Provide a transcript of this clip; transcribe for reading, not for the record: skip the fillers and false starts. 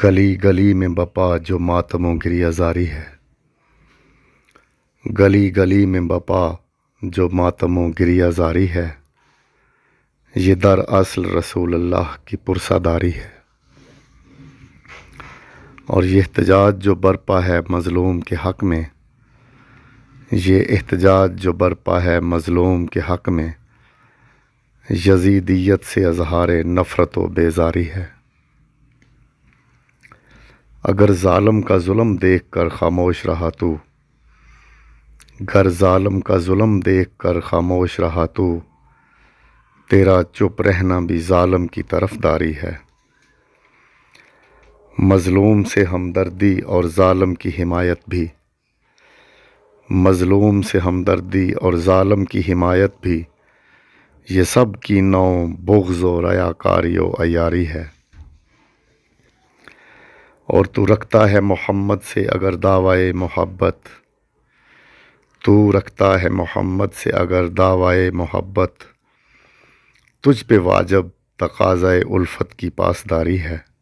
گلی گلی میں بپا جو ماتم و گریہ زاری ہے، گلی گلی میں بپا جو ماتم و گریہ زاری ہے، یہ در اصل رسول اللہ کی پرساداری ہے۔ اور یہ احتجاج جو برپا ہے مظلوم کے حق میں، یہ احتجاج جو برپا ہے مظلوم کے حق میں، یزیدیت سے اظہار نفرت و بیزاری ہے۔ اگر ظالم کا ظلم دیکھ کر خاموش رہا تو، گر ظالم کا ظلم دیکھ کر خاموش رہا تو، تیرا چپ رہنا بھی ظالم کی طرفداری ہے۔ مظلوم سے ہمدردی اور ظالم کی حمایت بھی، مظلوم سے ہمدردی اور ظالم کی حمایت بھی، یہ سب کی نوع بغض و ریاکاری و عیاری ہے۔ اور تو رکھتا ہے محمد سے اگر دعویٰ محبت، تو رکھتا ہے محمد سے اگر دعویٰ محبت، تجھ پہ واجب تقاضۂ الفت کی پاسداری ہے۔